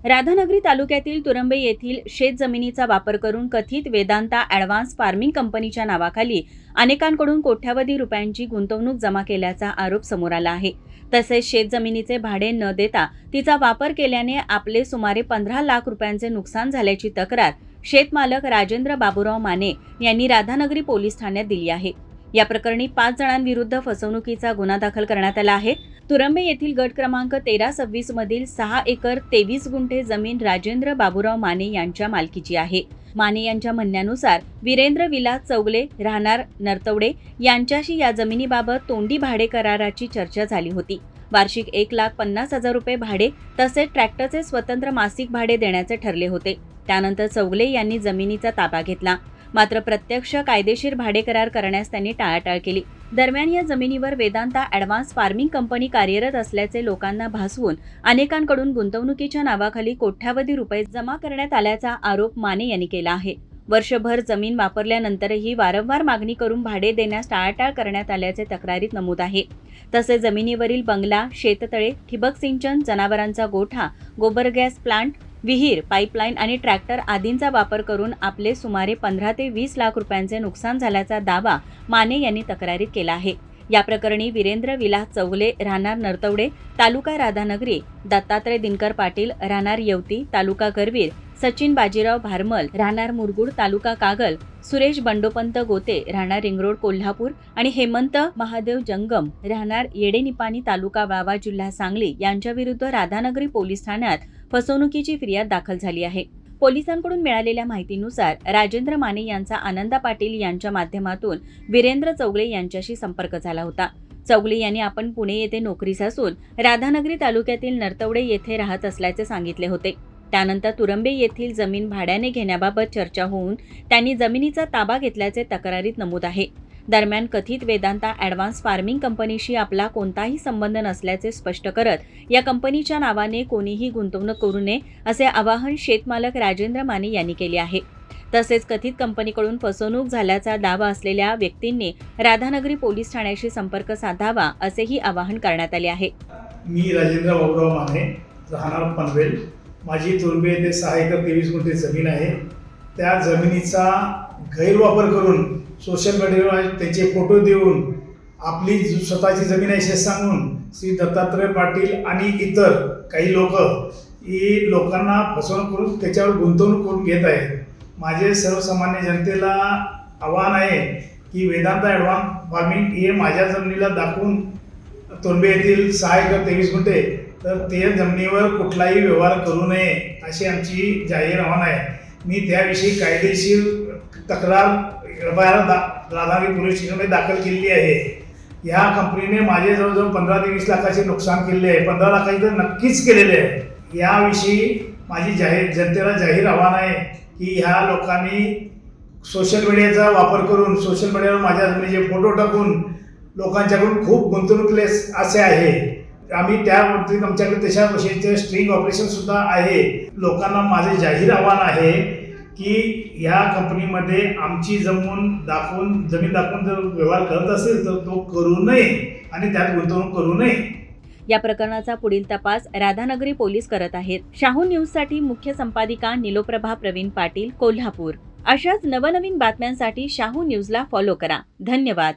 राधानगरी तालुक्यातील तुरंबे येथील शेतजमिनीचा वापर करून कथित वेदांता ॲडव्हान्स फार्मिंग कंपनीच्या नावाखाली अनेकांकडून कोट्यावधी रुपयांची गुंतवणूक जमा केल्याचा आरोप समोर आला आहे। तसेच शेतजमिनीचे भाडे न देता तिचा वापर केल्याने आपले सुमारे 15 लाख रुपयांचे नुकसान झाल्याची तक्रार शेतमालक राजेंद्र बाबूराव माने यांनी राधानगरी पोलीस ठाण्यात दिली आहे। या प्रकरणी 5 जणांविरुद्ध फसवणुकीचा गुन्हा दाखल करण्यात आला आहे। तुरंबे येथील गट क्रमांक 1326 मधील 6 एकर 23 गुंठे जमीन राजेंद्र बाबूराव माने यांच्या मालकीची आहे। माने यांच्या म्हणण्यानुसार वीरेंद्र विलास चौगले राहणार नरतवडे यांच्याशी या जमिनीबाबत तोंडी भाडे कराराची चर्चा झाली होती। वार्षिक 1,50,000 रुपये भाडे तसेच ट्रॅक्टरचे स्वतंत्र मासिक भाडे देण्याचे ठरले होते। त्यानंतर चौगले यांनी जमिनीचा ताबा घेतला, मात्र प्रत्यक्ष कायदेशीर भाडे करार करण्यास त्यांनी टाळाटाळ केली। दरम्यान या जमिनीवर वेदांता ॲडव्हान्स फार्मिंग कंपनी कार्यरत असल्याचे लोकांना भासवून अनेकांकडून गुंतवणुकीच्या नावाखाली कोट्यावधी रुपये जमा करण्यात आल्याचा आरोप माने यांनी केला आहे। वर्षभर जमीन वापरल्यानंतरही वारंवार मागणी करून भाडे देण्यास टाळाटाळ करण्यात आल्याचे तक्रारीत नमूद आहे। तसेच जमिनीवरील बंगला, शेततळे, ठिबक सिंचन, जनावरांचा गोठा, गोबर गॅस प्लांट, विहीर, पाईपलाईन आणि ट्रॅक्टर आदींचा वापर करून आपले सुमारे 15 ते 20 लाख रुपयांचे नुकसान झाल्याचा दावा माने यांनी तक्रारीत केला आहे। या प्रकरणी वीरेंद्र विलास चौगले राहणार नरतवडे तालुका राधानगरी, दत्तात्रय दिनकर पाटील राहणार येवती तालुका करवीर, सचिन बाजीराव भारमल राहणार मुरगुड तालुका कागल, सुरेश बंडोपंत गोते राहणार रिंगरोड कोल्हापूर आणि हेमंत महादेव जंगम राहणार येडेनिपाणी तालुका वावा जिल्हा सांगली यांच्या विरुद्ध राधानगरी पोलीस ठाण्यात फसवणुकीची फिर्याद दाखल झाली आहे। पोलिसांकडून मिळालेल्या माहितीनुसार राजेंद्र माने यांचा आनंदा पाटील यांच्या माध्यमातून वीरेंद्र चौगले यांच्याशी संपर्क झाला होता। चौगले यांनी आपण पुणे येथे नोकरीस असून राधानगरी तालुक्यातील नरतवडे येथे राहत असल्याचे सांगितले होते। त्यानंतर तुरंबे येथील जमीन भाड्याने घेण्याबाबत चर्चा होऊन त्यांनी जमिनीचा ताबा घेतल्याचे तक्रारीत नमूद आहे। दरम्यान कथित वेदांता ॲडव्हान्स फार्मिंग कंपनीशी आपला कोणताही संबंध नसल्याचे स्पष्ट करत या कंपनीच्या नावाने कोणीही गुंतवणूक करू नये असे आवाहन शेतमालक राजेंद्र माने यांनी केले आहे। तसेच कथित कंपनीकडून फसवणूक झाल्याचा दावा असलेल्या व्यक्तींनी राधानगरी पोलीस ठाण्याशी संपर्क साधावा असेही आवाहन करण्यात आले आहे। मी राजेंद्र बाबूराव माने राहणार पनवेल। माझी तुरंबे येथे 6 एकर 23 गुंठे जमीन आहे। त्या जमिनीचा गैरवापर करून सोशल मीडियावर त्याचे फोटो देऊन आपली स्वतःची जमीन आहे सांगून श्री दत्तात्रय पाटील आणि इतर काही लोक ही लोकांना फसवणूक करून त्याच्यावर गुंतवणूक करून घेत आहेत। माझे सर्वसामान्य जनतेला आव्हान आहे की वेदांता ॲडव्हान्स फार्मिंग हे माझ्या जमिनीला दाखवून तुरंबे येथील 6 एकर 23 गुंठे तर ते जमिनीवर कुठलाही व्यवहार करू नये अशी आमची जाहीर आव्हान आहे। मी त्याविषयी कायदेशीर तक्रार राधानगरी पोलीस स्टेशनमध्ये दाखल केलेली आहे। या कंपनीने माझे जवळजवळ 15 ते 20 लाखाचे नुकसान केले आहे, 15 लाखाचे तर नक्कीच केलेले आहे। याविषयी माझी जनतेला जाहीर आव्हान आहे की ह्या लोकांनी सोशल मीडियाचा वापर करून सोशल मीडियावर माझ्या जमिनीचे फोटो टाकून लोकांच्याकडून खूप गुंतवणूक केले असे आहे। आम्ही त्याबाबतीत आमच्याकडे त्याच्याविषयीचे स्ट्रिंग ऑपरेशन सुद्धा आहे। लोकांना माझे जाहीर आव्हान आहे की या कंपनीमध्ये आमची जमीन दाखवून जर व्यवहार करत असेल तर तो करू नये आणि त्यात गुंतवणूक करू नये। या प्रकरणाचा पुढील तपास राधानगरी पोलीस करत आहेत। शाहू न्यूजसाठी मुख्य संपादिका निलोप्रभा प्रवीण पाटील, कोल्हापूर। अशाच नवनवीन बातम्यांसाठी शाहू न्यूजला फॉलो करा। धन्यवाद।